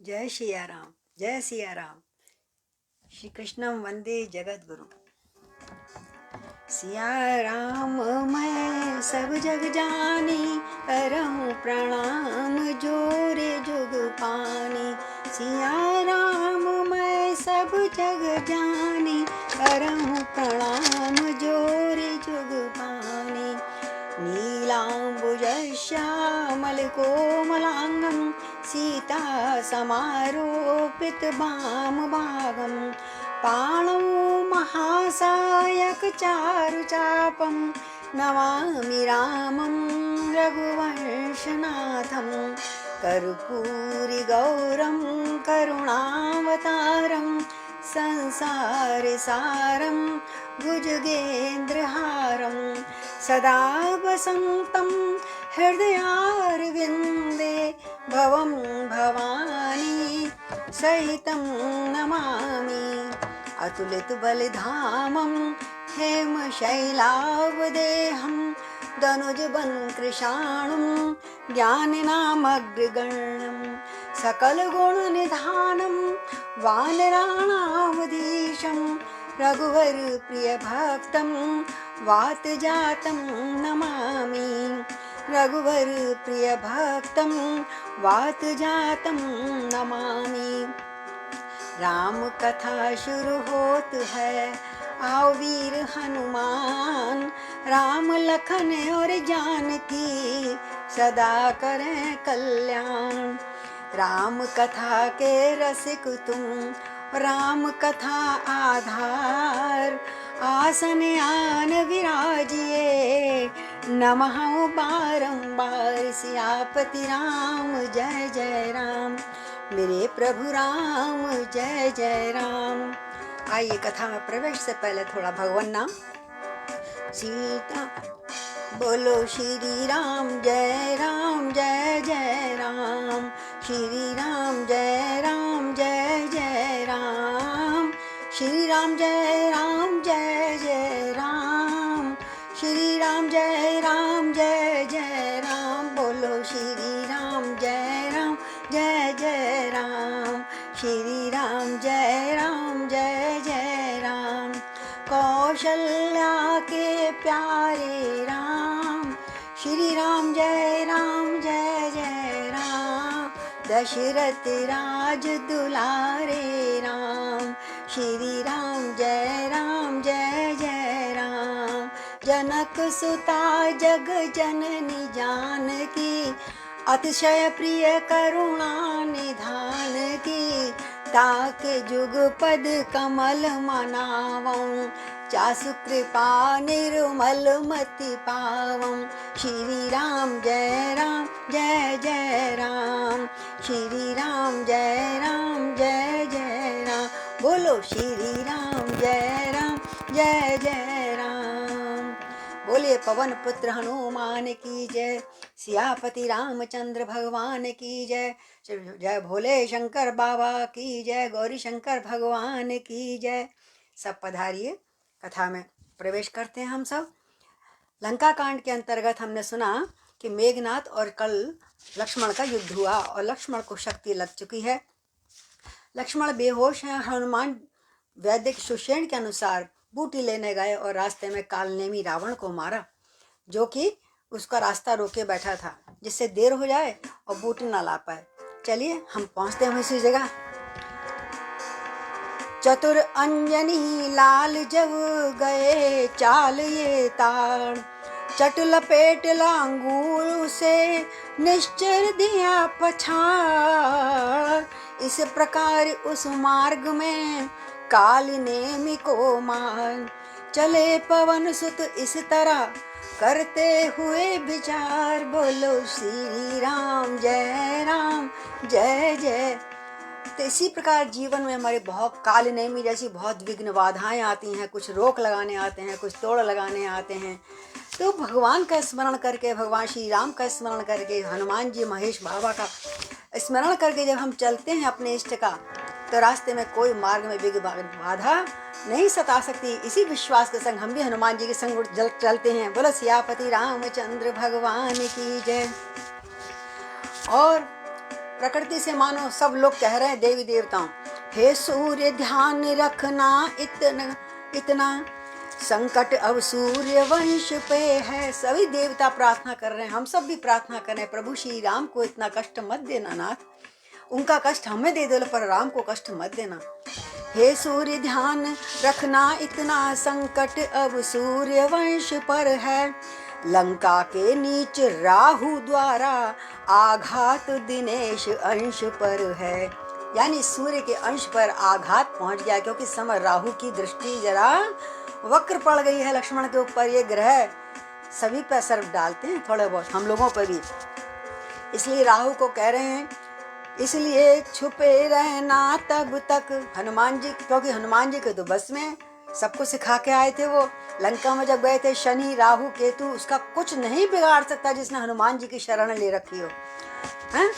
जय सिया राम, जय सिया राम। श्री कृष्णम वंदे जगत गुरु। सिया राम मैं सब जग जानी, करहूँ प्रणाम जोरे जुग पानी। सिया राम मैं सब जग जानी, करहूँ प्रणाम जोरे जुग पानी। नीलाम्बुज श्यामल कोमलांगं, सीता समारोपित वाम भागं। पाणौ महासायक चारुचापं, नमामि रामं रघुवंशनाथं। कर्पूरी गौरं करुणावतारं, संसारसारं भुजगेन्द्रहारं। सदा वसन्तं हृदयारविन्दे, भवं भवानी सहितं नमामि। अतुलित बलिधामं हेमशैलावदेहं, दनुजवन्कृशाणुं ज्ञानिनामग्रगण्यं। सकलगुणनिधानं वानराणामधीशं, रघुवरप्रियभक्तं वातजातं नमामि। रघुवरप्रियभक्तं वातजातं नमामि। राम कथा शुरू होत है, आओ वीर हनुमान। राम लखन और जानकी, सदा करें कल्याण। राम कथा के रसिक तुम, राम कथा आधार। आसन आन विराजिए, नमः बारंबार। सियापति राम जय जय राम, मेरे प्रभु राम जय जय राम। आइए कथा में प्रवेश से पहले थोड़ा भगवान नाम। सीता बोलो श्री राम जय जय राम। श्री राम जय जय राम। श्री राम जय जय राम। श्री राम जय जय राम। बोलो श्री राम जय जय राम। श्री राम जय जय राम। कौशल्या के प्यारे राम, श्री राम जय जय राम। दशरथ राज दुलारे राम, श्री राम जय जय राम। जनक सुता जग जननी जानकी, अतिशय प्रिय करुणा निधान की। ताके जुग पद कमल मनावं, चासु कृपा निर्मल मति पावं। श्री राम जय जय राम। श्री राम जय जय राम। बोलो श्री राम जय जय राम। बोलिए पवन पुत्र हनुमान की जय। सियापति रामचंद्र भगवान की जय। जय भोले शंकर बाबा की जय। गौरी शंकर भगवान की जय। सब पधारिए, कथा में प्रवेश करते हैं हम सब। लंका कांड के अंतर्गत हमने सुना कि मेघनाथ और कल लक्ष्मण का युद्ध हुआ और लक्ष्मण को शक्ति लग चुकी है। लक्ष्मण बेहोश हैं। हनुमान वैदिक सुषेण के अनुसार बूटी लेने गए और रास्ते में कालनेमी रावण को मारा, जो कि उसका रास्ता रोके बैठा था, जिससे देर हो जाए और बूटी ना ला पाए। चलिए हम पहुंचते हैं उसी जगह। चतुर अंजनी लाल जब गए चाल ये ताड़, चट लपेट लांगूर से निश्चर दिया पछाड़। इस प्रकार उस मार्ग में काल नेमि को मार। चले पवन सुत इस तरह करते हुए विचार। बोलो श्री राम जय जय। तो इसी प्रकार जीवन में हमारे बहुत काल नेमी जैसी बहुत विघ्न बाधाएं आती हैं। कुछ रोक लगाने आते हैं, कुछ तोड़ लगाने आते हैं। तो भगवान का स्मरण करके, भगवान श्री राम का स्मरण करके, हनुमान जी महेश बाबा का स्मरण करके जब हम चलते हैं अपने इष्ट का, तो रास्ते में कोई मार्ग में विघ्न बाधा नहीं सता सकती। इसी विश्वास के संग हम भी हनुमान जी के संग चलते हैं। बोलो सियापति रामचंद्र भगवान की जय। और प्रकृति से मानो सब लोग कह रहे हैं देवी देवताओं, हे सूर्य ध्यान रखना इतना इतना, संकट अब सूर्य वंश पे है। सभी देवता प्रार्थना कर रहे हैं, हम सब भी प्रार्थना कर रहे हैं, प्रभु श्री राम को इतना कष्ट मत देना नाथ, उनका कष्ट हमें दे दो पर राम को कष्ट मत देना। हे सूर्य ध्यान रखना इतना, संकट अब सूर्य वंश पर है, लंका के नीच राहु द्वारा आघात दिनेश अंश पर है। यानी सूर्य के अंश पर आघात पहुंच गया, क्योंकि समय राहु की दृष्टि जरा वक्र पड़ गई है लक्ष्मण के ऊपर। ये ग्रह सभी पे असर डालते हैं थोड़े बहुत, हम लोगों पर भी, इसलिए राहु को कह रहे हैं, इसलिए छुपे रहना तब तक हनुमान जी, क्योंकि हनुमान जी के तो बस में सबको सिखा के आए थे। वो लंका में जब गए थे, शनि राहु केतु उसका कुछ नहीं बिगाड़ सकता जिसने हनुमान जी की शरण ले रखी हो, हैं?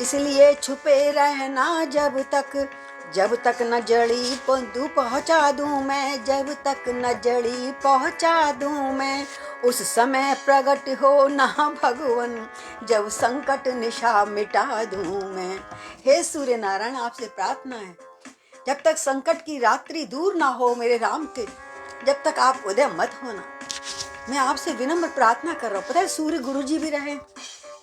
इसलिए छुपे रहना जब तक न जड़ी तू पहुँचा दूं मैं, जब तक न जड़ी पहुँचा दूं मैं, उस समय प्रकट हो ना भगवन, जब संकट निशा मिटा दूं मैं। हे सूर्य नारायण, आपसे प्रार्थना है, जब तक संकट की रात्रि दूर ना हो मेरे राम के, जब तक आप उदय मत होना। मैं आपसे विनम्र प्रार्थना कर रहा हूँ। पता है सूर्य गुरु जी भी रहे,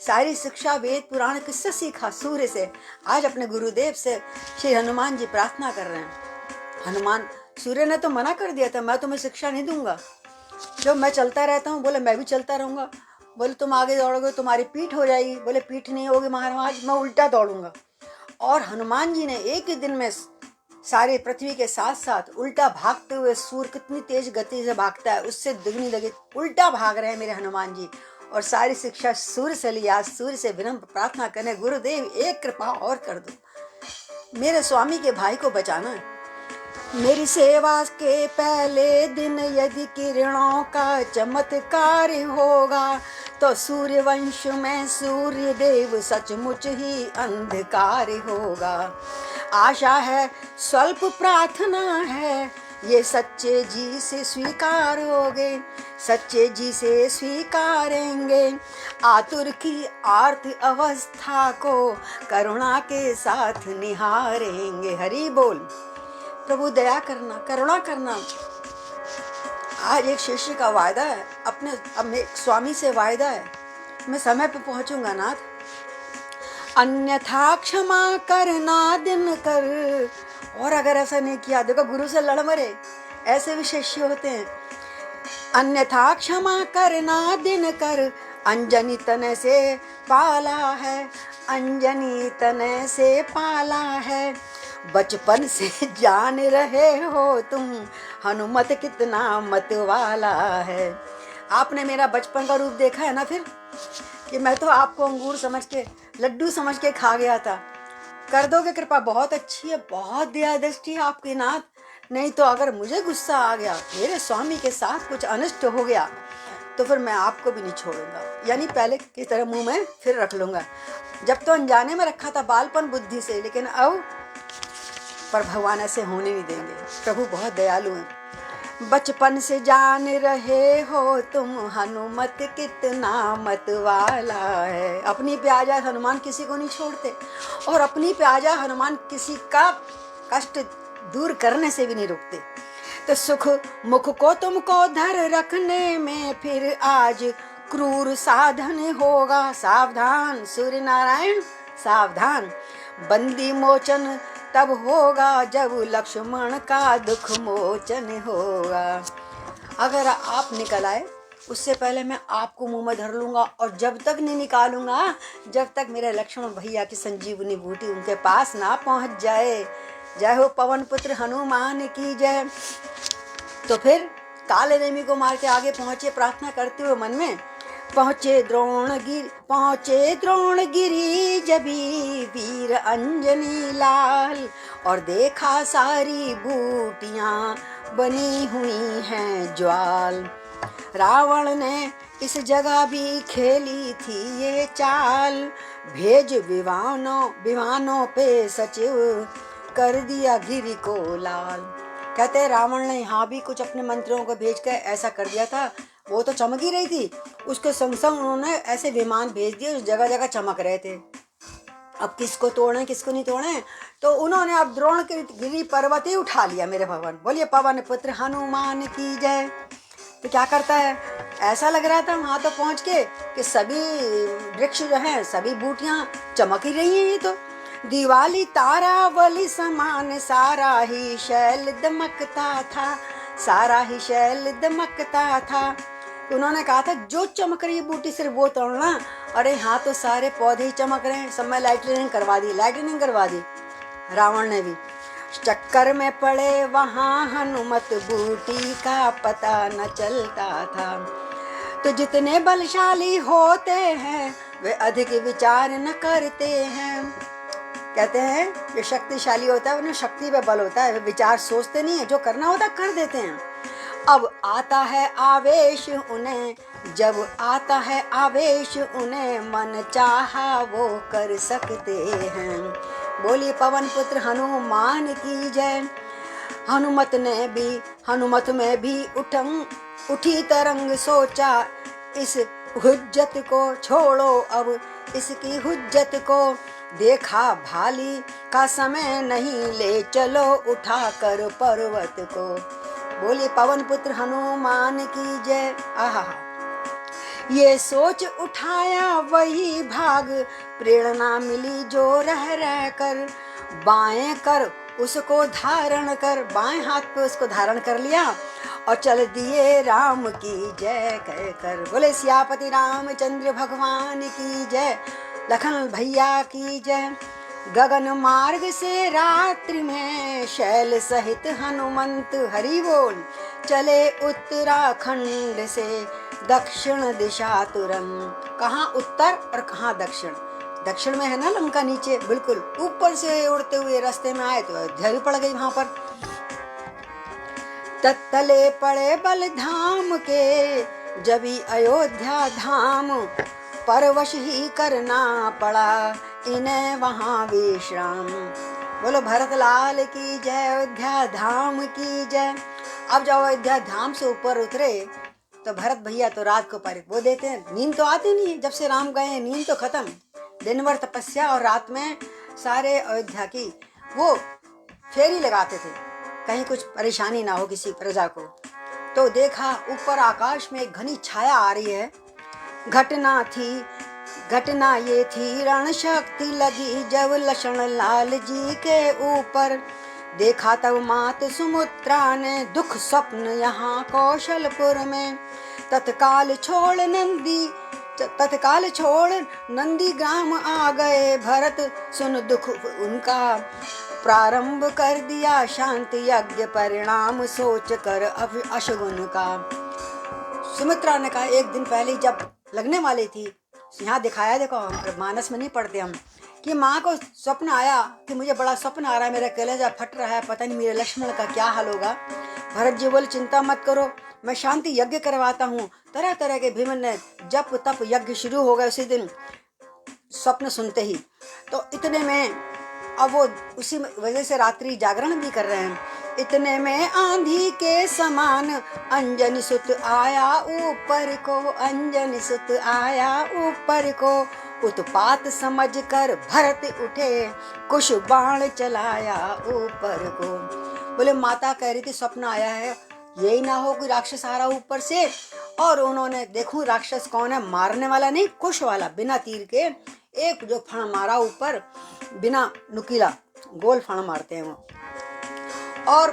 सारी शिक्षा वेद पुराण किससे सीखा? सूर्य से। आज अपने गुरुदेव से श्री हनुमान जी प्रार्थना कर रहे हैं। हनुमान, सूर्य ने तो मना कर दिया था, मैं तुम्हें शिक्षा नहीं दूंगा, जो मैं चलता रहता हूँ, बोले मैं भी चलता रहूंगा, बोले तुम आगे दौड़ोगे तुम्हारी पीठ हो जाएगी, बोले पीठ नहीं होगी महाराज, मैं उल्टा दौड़ूंगा। और हनुमान जी ने एक ही दिन में सारे पृथ्वी के साथ साथ उल्टा भागते हुए, सूर्य कितनी तेज गति से भागता है उससे दुगनी गति उल्टा भाग रहे हैं मेरे हनुमान जी, और सारी शिक्षा सूर्य से ली। आज सूर्य से विनम्र प्रार्थना करने, गुरुदेव एक कृपा और कर दो, मेरे स्वामी के भाई को बचाना है। मेरी सेवा के पहले दिन यदि किरणों का चमत्कार होगा, तो सूर्य वंश में सूर्य देव सचमुच ही अंधकार होगा। आशा है स्वल्प प्रार्थना है, ये सच्चे जी से स्वीकारोगे, सच्चे जी से स्वीकारेंगे, आतुर की आर्त अवस्था को करुणा के साथ निहारेंगे। हरि बोल। प्रभु दया करना, करुणा करना। आज एक शिष्य का वायदा है, अपने स्वामी से वायदा है, मैं समय पे पहुंचूंगा नाथ, अन्यथा क्षमा करना दिन कर। और अगर ऐसा नहीं किया, देखो गुरु से लड़ मरे, ऐसे भी शिष्य होते हैं। अन्यथा क्षमा करना दिन कर, अंजनी तने से पाला है, अंजनी तने से पाला है, बचपन से जान रहे हो तुम, हनुमत कितना मत वाला है। आपने मेरा बचपन का रूप देखा है ना, फिर कि मैं तो आपको अंगूर समझ के, लड्डू समझ के खा गया था। कर दोगे कृपा, बहुत अच्छी है, बहुत दया दृष्टि है आपकी नाथ। नहीं तो अगर मुझे गुस्सा आ गया, मेरे स्वामी के साथ कुछ अनिष्ट हो गया, तो फिर मैं आपको भी नहीं छोड़ूंगा, यानी पहले की तरह मुंह में फिर रख लूंगा। जब तो अनजाने में रखा था बालपन बुद्धि से, लेकिन अब पर भगवान ऐसे होने नहीं देंगे। प्रभु बहुत दयालु हैं। बचपन से जान रहे हो तुम, हनुमत कितना मत वाला है। अपनी प्याजा हनुमान किसी को नहीं छोड़ते, और अपनी प्याजा हनुमान किसी का कष्ट दूर करने से भी नहीं रुकते। तो सुख मुख को तुमको धर रखने में फिर आज क्रूर साधन होगा। सावधान सूर्य नारायण सावधान, बंदी मोचन तब होगा जब लक्ष्मण का दुख मोचन होगा। अगर आप निकल आए उससे पहले मैं आपको मुंह में धर लूंगा, और जब तक नहीं निकालूंगा जब तक मेरे लक्ष्मण भैया की संजीवनी बूटी उनके पास ना पहुंच जाए। जय हो पवन पुत्र हनुमान की जय। तो फिर काले नेमी को मार के आगे पहुंचे, प्रार्थना करते हुए मन में, पहुँचे द्रोणगिरी जबी वीर अंजनी लाल, और देखा सारी बूटियां बनी हुई हैं ज्वाल। रावण ने इस जगह भी खेली थी ये चाल, भेज विमानों पे सचिव कर दिया गिरी को लाल। कहते रावण ने यहाँ भी कुछ अपने मंत्रियों को भेज कर ऐसा कर दिया था। वो तो चमक ही रही थी, उसके संग संग उन्होंने ऐसे विमान भेज दिए, उस जगह जगह चमक रहे थे। अब किसको तोड़े किसको नहीं तोड़े, तो उन्होंने अब द्रोणगिरी पर्वत ही उठा लिया मेरे भगवान। बोलिए पवन पुत्र हनुमान की जय। तो क्या करता है, ऐसा लग रहा था वहां तो पहुंच के कि सभी वृक्ष जो हैं सभी बूटियां चमक ही रही हैं। ये तो दिवाली तारावली समान सारा ही शैल दमकता था, सारा ही शैल दमकता था। तो उन्होंने कहा था जो चमक रही है बूटी सिर्फ वो तोड़ना। अरे हाँ तो सारे पौधे ही चमक रहे हैं, सब में लाइटनिंग करवा दी रावण ने भी। चक्कर में पड़े वहां हनुमत बूटी का पता न चलता था। तो जितने बलशाली होते हैं वे अधिक विचार न करते हैं। कहते हैं जो शक्तिशाली होता है उन्हें शक्ति पे बल होता है, वे विचार सोचते नहीं है, जो करना होता कर देते हैं। अब आता है आवेश उन्हें, जब आता है आवेश उन्हें मन चाहा वो कर सकते हैं। बोलिए पवन पुत्र हनुमान की जय। हनुमत में भी उठी तरंग, सोचा इस हुज्जत को छोड़ो अब इसकी हुज्जत को। देखा भाली का समय नहीं, ले चलो उठा कर पर्वत को। बोलिए पवन पुत्र हनुमान की जय। आहा, ये सोच उठाया वही भाग, प्रेरणा मिली जो रह कर। बाएं कर उसको धारण कर, बाएं हाथ पे उसको धारण कर लिया और चल दिए राम की जय कह कर। बोले सियापति रामचंद्र भगवान की जय, लखन भैया की जय। गगन मार्ग से रात्रि में शैल सहित हनुमंत हरि बोल चले उत्तराखंड से दक्षिण दिशा तुरंत। कहाँ उत्तर और कहाँ दक्षिण, दक्षिण में है ना लंका, नीचे बिल्कुल ऊपर से उड़ते हुए रास्ते में आए तो अयोध्या भी पड़ गई वहां पर। तत्तले पड़े बल धाम के जबी अयोध्या धाम, परवश ही करना पड़ा इन्हें वहां विश्राम। बोलो भरत लाल की जय, अयोध्या धाम की जय। अब जब अयोध्या धाम से ऊपर उतरे तो भरत भैया तो रात को पारित वो देते हैं, नींद तो आती नहीं है, जब से राम गए नींद तो खत्म। दिन भर तपस्या और रात में सारे अयोध्या की वो फेरी लगाते थे, कहीं कुछ परेशानी ना हो किसी प्रजा को। तो देखा ऊपर आकाश में एक घनी छाया आ रही है। घटना ये थी रण शक्ति लगी जब लक्ष्मण लाल जी के ऊपर। देखा तब मात सुमित्रा ने दुख स्वप्न यहाँ कौशलपुर में। तत्काल छोड़ नंदी ग्राम आ गए भरत, सुन दुख उनका प्रारंभ कर दिया शांति यज्ञ, परिणाम सोच कर अशुगुन का। सुमित्रा ने कहा एक दिन पहले जब लगने वाली थी, यहाँ दिखाया देखो मानस में नहीं पढ़ते हम, कि माँ को स्वप्न आया कि मुझे बड़ा स्वप्न आ रहा है, मेरा कलेजा फट रहा है, पता नहीं मेरे लक्ष्मण का क्या हाल होगा। भरत जी बोले चिंता मत करो, मैं शांति यज्ञ करवाता हूँ। तरह तरह के भीमन जप तप यज्ञ शुरू हो गए उसी दिन स्वप्न सुनते ही। तो इतने में अब वो उसी वजह से रात्रि जागरण भी कर रहे हैं। इतने में आंधी के समान अंजनी सुत आया ऊपर को, अंजनी सुत आया ऊपर को। उत्पात समझ कर भरत उठे, कुछ बाण चलाया ऊपर को। बोले माता कह रही थी स्वप्न आया है, यही ना हो कि राक्षस आ रहा ऊपर से। और उन्होंने देखूं राक्षस कौन है, मारने वाला नहीं कुश वाला, बिना तीर के एक जो फण मारा ऊपर, बिना नुकीला गोल फण मारते हैं वो। और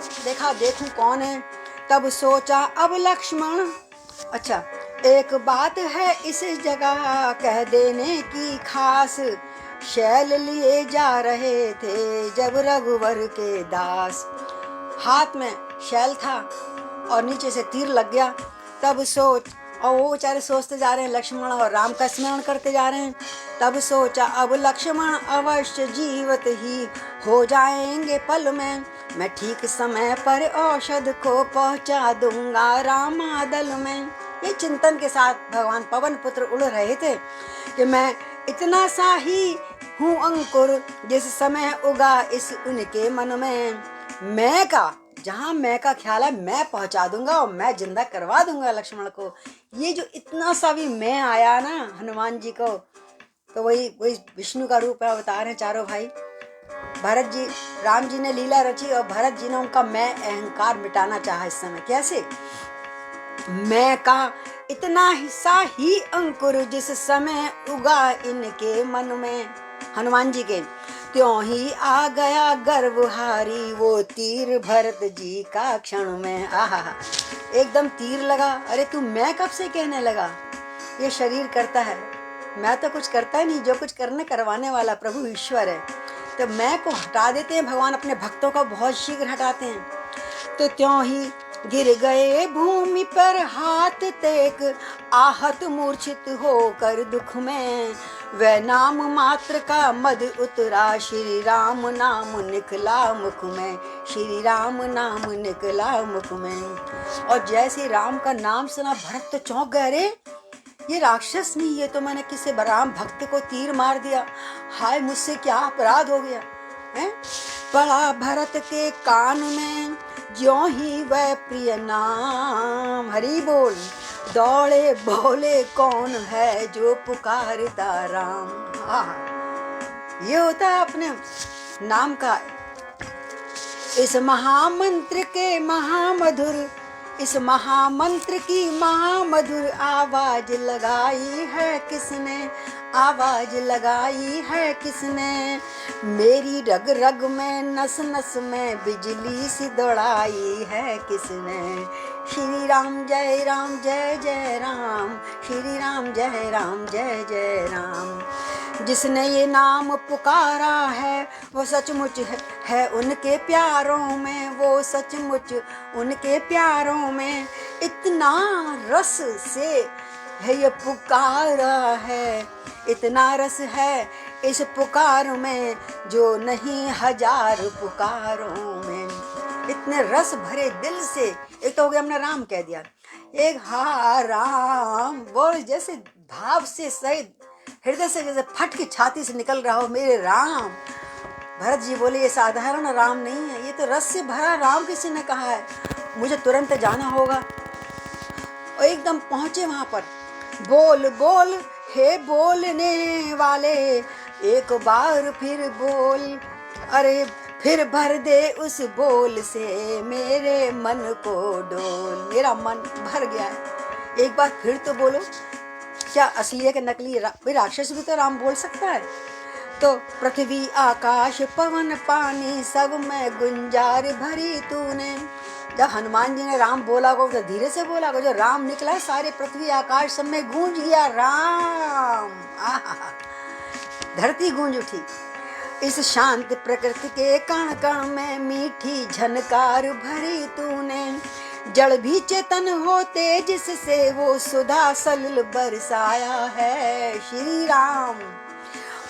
देखूं कौन है। तब सोचा अब लक्ष्मण, अच्छा एक बात है इस जगह कह देने की खास। शैल लिए जा रहे थे जब रघुवर के दास। हाथ में शैल था और नीचे से तीर लग गया। तब सोच, और वो बेचारे सोचते जा रहे हैं, लक्ष्मण और राम का स्मरण करते जा रहे हैं। तब सोचा अब लक्ष्मण अवश्य जीवित ही हो जाएंगे पल में। मैं ठीक समय पर औषध को पहुंचा दूंगा रामादल में। ये चिंतन के साथ भगवान पवन पुत्र उड़ रहे थे कि मैं इतना सा ही हूँ अंकुर, जिस समय उगा इस उनके मन में। मैं का, जहाँ मैं का ख्याल है मैं पहुंचा दूंगा और मैं जिंदा करवा दूंगा लक्ष्मण को। ये जो इतना सा भी मैं आया ना हनुमान जी को, तो वही वही विष्णु का रूप है, अवतार हैं चारों भाई। भरत जी, राम जी ने लीला रची और भरत जी ने उनका मैं अहंकार मिटाना चाहा। इस समय कैसे? मैं का इतना हिस्सा ही अंकुर जिस समय उगा इनके मन में, हनुमान जी के, त्यों ही आ गया गर्वहारी वो तीर भरत जी का क्षण में। आहा, एकदम तीर लगा। अरे तू मैं कब से कहने लगा? ये शरीर करता है, मैं तो कुछ करता ही नहीं। जो कुछ करने करवाने वाला प्रभु ईश्वर है। तो मैं को हटा देते हैं भगवान, अपने भक्तों को बहुत शीघ्र हटाते हैं। तो त्यों ही गिर गए भूमि पर हाथ टेक, आहत मूर्छित होकर दुख में, वह नाम मात्र का मद उतरा, श्री राम नाम निकला मुख में, श्री राम नाम निकला मुख में। और जैसे राम का नाम सुना भरत तो चौंक गए। अरे ये राक्षस नहीं, ये तो मैंने किसी राम भक्त को तीर मार दिया। हाय मुझसे क्या अपराध हो गया है? पड़ा भरत के कान में ज्यों ही वह प्रिय नाम, हरि बोल। दौड़े बोले कौन है जो पुकारता राम। ये होता है अपने नाम का। इस महामंत्र के महामधुर, इस महामंत्र की महामधुर आवाज लगाई है किसने, आवाज लगाई है किसने, मेरी रग रग में नस नस में बिजली सी दौड़ाई है किसने। श्री राम जय राम जय जय राम, श्री राम जय राम जय जय राम। जिसने ये नाम पुकारा है वो सचमुच है उनके प्यारों में, वो सचमुच उनके प्यारों में। इतना रस से है ये पुकारा है, इतना रस है इस पुकार में जो नहीं हजार पुकारों में। इतने रस भरे दिल से, एक तो हो गया हमने राम कह दिया, एक हा राम बोल जैसे भाव से सहित हृदय से जैसे फट की छाती से निकल रहा हो, मेरे राम। भरत जी बोले ये साधारण राम नहीं है, ये तो रस से भरा राम किसी ने कहा है, मुझे तुरंत जाना होगा। और एकदम पहुंचे वहां पर। बोल बोल हे बोलने वाले, एक बार फिर बोल, अरे फिर भर दे उस बोल से मेरे मन को डोल। मेरा मन भर गया है, एक बार फिर तो बोलो। क्या असली है कि नकली? राक्षस भी तो राम बोल सकता है। तो पृथ्वी आकाश पवन पानी सब में गुंजार भरी तूने। जब हनुमान जी ने राम बोला को तो धीरे से बोला को, जो राम निकला सारे पृथ्वी आकाश सब में गूंज गया राम। आहा, धरती गूंज उठी। इस शांत प्रकृति के कण कण में मीठी झनकार भरी तूने। जड़ भी चेतन होते जिससे वो सुधा सलिल बरसाया है श्री राम।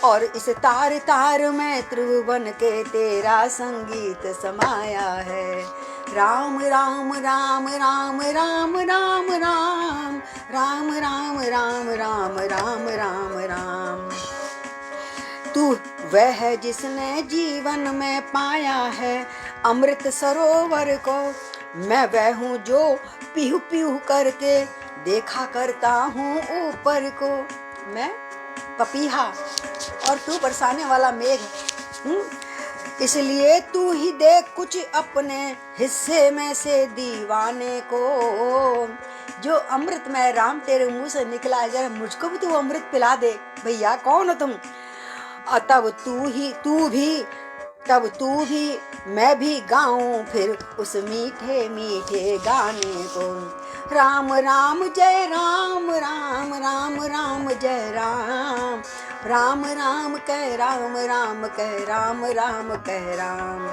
और इस तार तार में त्रिभुवन के तेरा संगीत समाया है। राम राम राम राम राम राम राम राम राम राम राम राम राम राम। तू वह है जिसने जीवन में पाया है अमृत सरोवर को। मैं वह हूँ जो पीहू पीहू करके देखा करता हूँ ऊपर को। मैं पपीहा और तू बरसाने वाला मेघ। इसलिए तू ही देख कुछ अपने हिस्से में से दीवाने को। जो अमृत में राम तेरे मुंह से निकला है, जरा मुझको भी तू अमृत पिला दे भैया। कौन हो तुम? तब तू भी मैं भी गाऊं फिर उस मीठे मीठे गाने को। राम राम जय राम राम राम राम जय राम राम राम कह राम राम कह राम राम कह राम।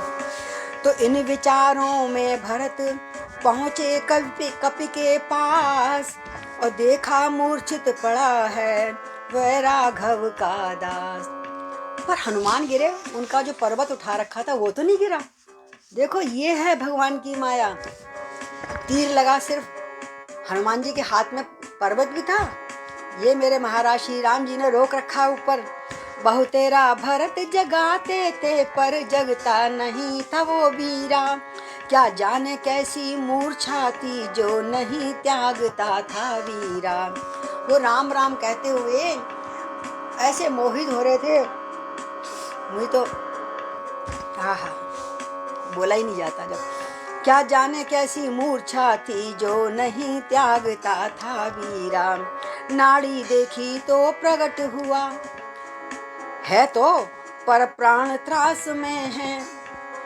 तो इन विचारों में भरत पहुँचे कपि के पास और देखा मूर्छित पड़ा है वह राघव का दास। पर हनुमान गिरे, उनका जो पर्वत उठा रखा था वो तो नहीं गिरा। देखो ये है भगवान की माया। तीर लगा, सिर्फ हनुमान जी के हाथ में पर्वत भी था। ये मेरे महाराज श्री राम जी ने रोक रखा ऊपर। बहु तेरा भरत जगाते थे पर जगता नहीं था वो वीरा। क्या जाने कैसी मूर्छा थी जो नहीं त्यागता था वीरा। वो राम राम कहते हुए ऐसे मोहित हो रहे थे, मुझे तो आहा बोला ही नहीं जाता। जब क्या जाने कैसी मूर्छा थी जो नहीं त्यागता था वीरा, नाड़ी देखी तो प्रकट हुआ है तो पर प्राण त्रास में है।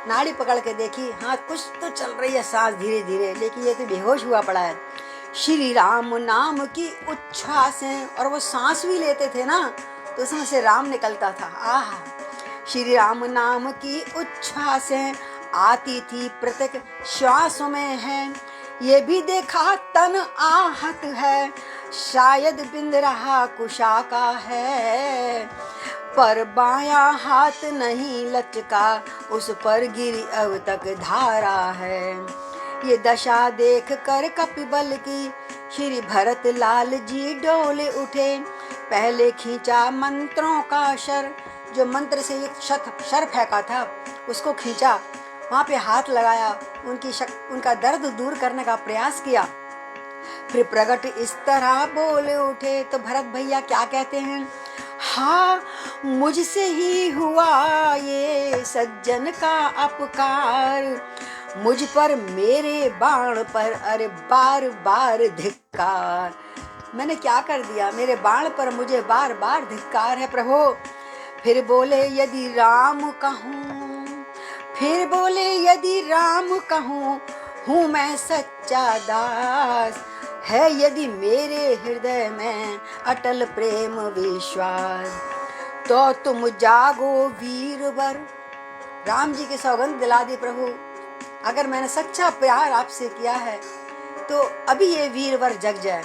नाड़ी पकड़ के देखी, हाँ कुछ तो चल रही है सांस धीरे धीरे, लेकिन ये तो बेहोश हुआ पड़ा है। श्री राम नाम की उच्छ्वासें, और वो सांस भी लेते थे ना तो उसमें से राम निकलता था। आहा, श्री राम नाम की उच्छ्वासें आती थी प्रत्येक श्वास में है। ये भी देखा तन आहत है, शायद बिंद रहा कुशा का है, पर बाया हाथ नहीं लचका, उस पर गिरी अब तक धारा है। ये दशा देख कर कपिबल की श्री भरत लाल जी डोले उठे। पहले खींचा मंत्रों का शर, जो मंत्र से एक शर फेंका था उसको खींचा, वहाँ पे हाथ लगाया, उनका दर्द दूर करने का प्रयास किया। फिर प्रकट इस तरह बोले उठे। तो भरत भैया क्या कहते हैं, हाँ मुझसे ही हुआ ये सज्जन का अपकार, मुझ पर मेरे बाण पर अरे बार बार धिक्कार। मैंने क्या कर दिया, मेरे बाण पर मुझे बार बार धिक्कार है प्रभु। फिर बोले यदि राम कहूँ, फिर बोले यदि राम कहूँ, हूँ मैं सच्चा दास, है यदि मेरे हृदय में अटल प्रेम विश्वास, तो तुम जागो वीरवर। राम जी की सौगंध दिला दी प्रभु, अगर मैंने सच्चा प्यार आपसे किया है तो अभी ये वीरवर जग जाए।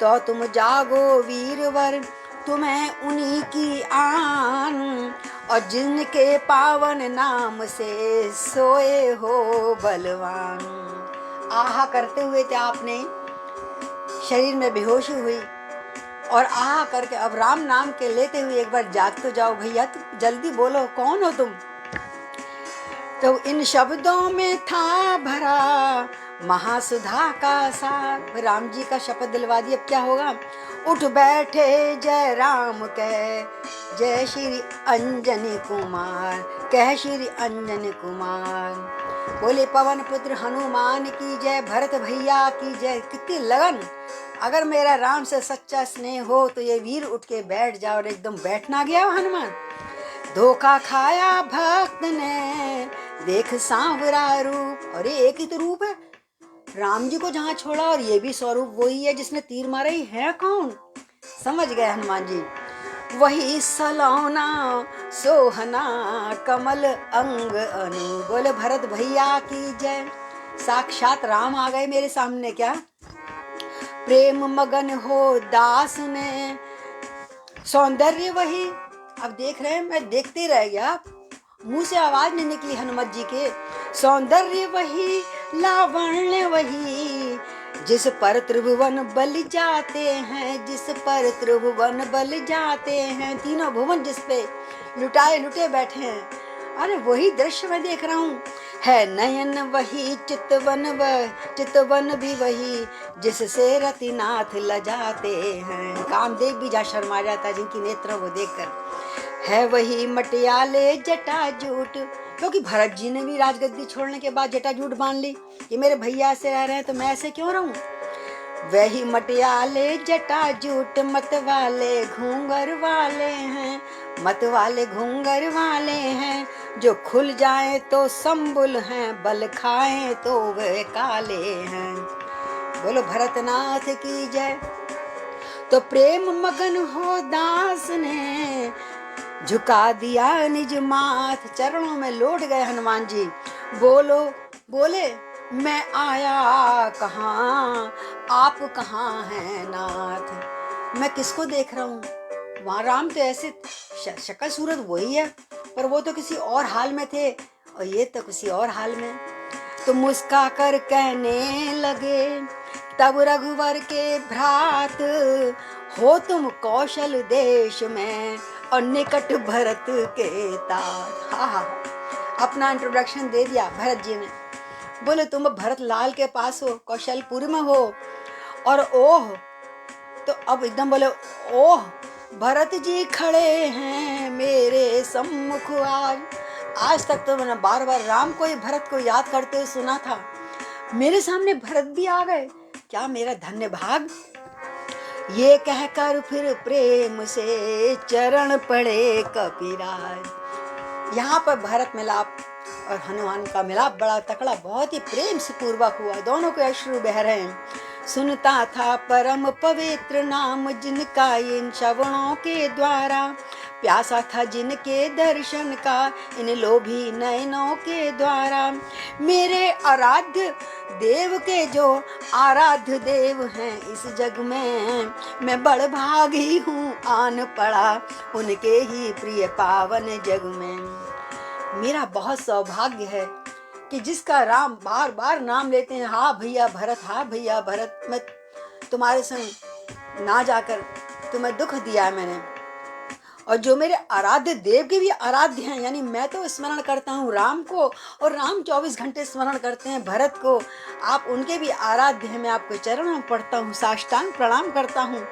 तो तुम जागो वीरवर, तुम्हें उन्हीं की आन, और जिनके पावन नाम से सोए हो बलवान। आहा करते हुए थे आपने, शरीर में बेहोशी हुई, और आहा करके अब राम नाम के लेते हुए एक बार जाग तो जाओ भैया, जल्दी बोलो कौन हो तुम। तो इन शब्दों में था भरा महासुधा का सार। राम जी का शपथ दिलवा दी, अब क्या होगा। उठ बैठे जय राम कह, जय श्री अंजनी कुमार, कह श्री अंजनी कुमार। बोले पवन पुत्र हनुमान की जय, भरत भैया की जय। कितनी लगन, अगर मेरा राम से सच्चा स्नेह हो तो ये वीर उठ के बैठ जाओ। और एकदम बैठना गया हनुमान। धोखा खाया भक्त ने देख सांवरा रूप, अरे एक ही तो रूप है राम जी को जहाँ छोड़ा, और ये भी स्वरूप वही है जिसने तीर मारा ही है कौन। समझ गए हनुमान जी, वही सलौना सोहना कमल अंग अनु। बोले भरत भैया की जय, साक्षात राम आ गए मेरे सामने। क्या प्रेम मगन हो दास ने, सौंदर्य वही। अब देख रहे हैं, मैं देखते रह गया, मुंह से आवाज नहीं निकली हनुमत जी के। सौंदर्य वही लावण्य वही, जिस पर त्रिभुवन बल जाते हैं, जिस पर त्रिभुवन बल जाते हैं। तीनों भुवन जिस पे लुटाए लुटे बैठे हैं, अरे वही दृश्य मैं देख रहा हूँ। है नयन वही चितवन भी वही, जिससे रतिनाथ लजाते हैं। कामदेव भी जा शर्मा जाता है जिनकी नेत्र वो देखकर। है वही मटियाले जटाजूट, क्योंकि भरत जी ने भी राजगद्दी छोड़ने के बाद जटाजूट बांध ली कि मेरे भैया से रह रहे हैं तो मैं ऐसे क्यों रहूं। वही मटियाले जटाजूट मत वाले घूंगर वाले हैं, मत वाले घूंगर वाले हैं, जो खुल जाए तो संबुल हैं, बल खाए तो वे काले हैं। बोलो भरतनाथ की जय। तो प्रेम मगन हो दास ने झुका दिया निज माथ, चरणों में लौट गए हनुमान जी। बोले मैं आया कहाँ, आप कहाँ हैं नाथ। मैं किसको देख रहा हूँ, वहाँ राम तो ऐसे शक्ल सूरत वही है, पर वो तो किसी और हाल में थे और ये तो किसी और हाल में। तो मुस्का कर कहने लगे तब रघुवर के भ्रात, हो तुम कौशल देश में और निकट भरत के तात। हाँ, अपना इंट्रोडक्शन दे दिया भरत जी ने। बोले तुम भरत लाल के पास हो, कौशलपुर में हो, और ओह, तो अब एकदम बोले ओह भरत जी खड़े हैं मेरे सम्मुख आज। आज तक तो मैंने बार बार राम को ही भरत को याद करते हुए सुना था, मेरे सामने भरत भी आ गए, क्या मेरा धन्य भाग। ये कहकर फिर प्रेम से चरण पड़े कपिराज। यहाँ पर भरत मिलाप और हनुमान का मिलाप बड़ा तकड़ा, बहुत ही प्रेम से पूर्वक हुआ, दोनों के अश्रु बह रहे हैं। सुनता था परम पवित्र नाम जिनका इन श्रवणों के द्वारा, प्यासा था जिनके दर्शन का इन लोभी नयनों के द्वारा। मेरे आराध्य देव के जो आराध्य देव हैं इस जग में, मैं बड़ भागी हूँ आन पड़ा उनके ही प्रिय पावन जग में। मेरा बहुत सौभाग्य है कि जिसका राम बार बार नाम लेते हैं, हाँ भैया भरत, हाँ भैया भरत, मैं तुम्हारे संग ना जाकर तुम्हें दुख दिया है मैंने। और जो मेरे आराध्य देव के भी आराध्य हैं, यानी मैं तो स्मरण करता हूँ राम को और राम 24 घंटे स्मरण करते हैं भरत को, आप उनके भी आराध्य हैं। मैं आपके चरणों में पड़ता हूँ, साष्टांग प्रणाम करता हूँ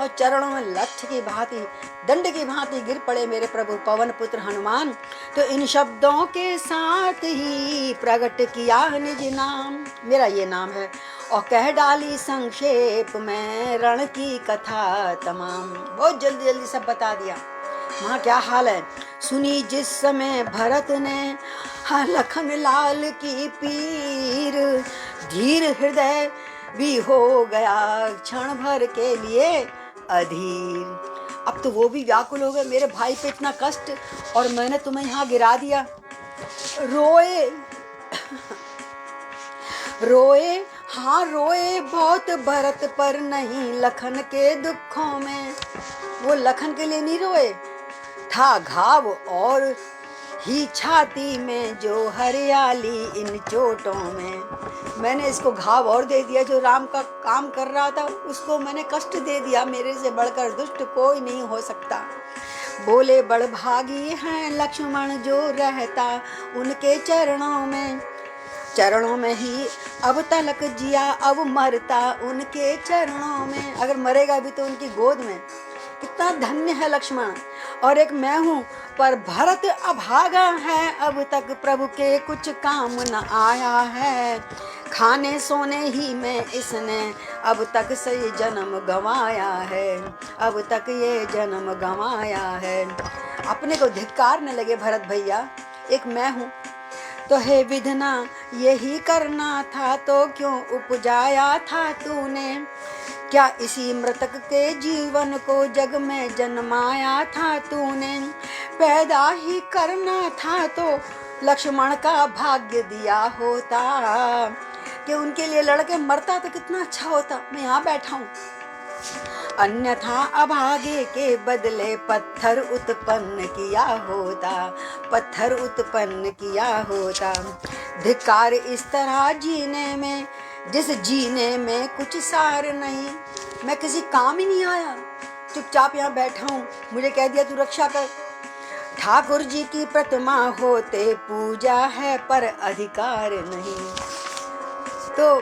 और चरणों में लठ की भांति दंड की भांति गिर पड़े मेरे प्रभु पवन पुत्र हनुमान। तो इन शब्दों के साथ ही प्रकट किया निज नाम, मेरा ये नाम है, और कह डाली संक्षेप में रण की कथा तमाम। बहुत जल्दी जल्दी सब बता दिया। माँ क्या हाल है। सुनी जिस समय भरत ने लखन लाल की पीर, धीर हृदय भी हो गया क्षण भर के लिए अधीर। अब तो वो भी व्याकुल हो गए, मेरे भाई पे इतना कष्ट और मैंने तुम्हें यहाँ गिरा दिया। रोए रोए, हाँ रोए बहुत भरत पर नहीं लखन के दुखों में। वो लखन के लिए नहीं रोए, था घाव और ही छाती में जो हरियाली इन चोटों में। मैंने इसको घाव और दे दिया, जो राम का काम कर रहा था उसको मैंने कष्ट दे दिया। मेरे से बढ़कर दुष्ट कोई नहीं हो सकता। बोले बड़ भागी हैं लक्ष्मण जो रहता उनके चरणों में, चरणों में ही अब तलक जिया अब मरता उनके चरणों में। अगर मरेगा भी तो उनकी गोद में। कितना धन्य है लक्ष्मण। और एक मैं हूँ, पर भरत अभागा है, अब तक प्रभु के कुछ काम न आया है। खाने सोने ही में इसने अब तक से ये जन्म गंवाया है, अब तक ये जन्म गंवाया है। अपने को धिक्कारने लगे भरत भैया, एक मैं हूँ तो हे विधना यही करना था तो क्यों उपजाया था तूने। क्या इसी मृतक के जीवन को जग में जन्माया था तूने। पैदा ही करना था तो लक्ष्मण का भाग्य दिया होता, कि उनके लिए लड़के मरता तो कितना अच्छा होता। मैं यहाँ बैठा हूँ। अन्यथा अभागे के बदले पत्थर उत्पन्न किया होता, पत्थर उत्पन्न किया होता। धिक्कार इस तरह जीने में जिस जीने में कुछ सार नहीं। मैं किसी काम ही नहीं आया, चुपचाप यहाँ बैठा हूँ। मुझे कह दिया तू रक्षा कर। ठाकुर जी की प्रतिमा होते पूजा है पर अधिकार नहीं। तो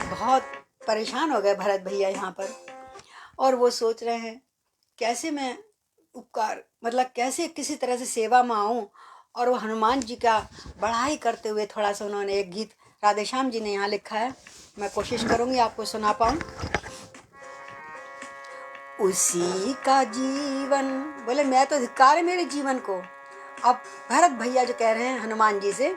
बहुत परेशान हो गए भरत भैया यहाँ पर, और वो सोच रहे हैं कैसे मैं उपकार मतलब कैसे किसी तरह से सेवा में आऊँ। और वो हनुमान जी का बढ़ाई करते हुए थोड़ा सा उन्होंने एक गीत राधेश्याम जी ने यहाँ लिखा है, मैं कोशिश करूँगी आपको सुना पाऊँ। उसी का जीवन, बोले मैं तो धिक्कार है मेरे जीवन को। अब भरत भैया जो कह रहे हैं हनुमान जी से,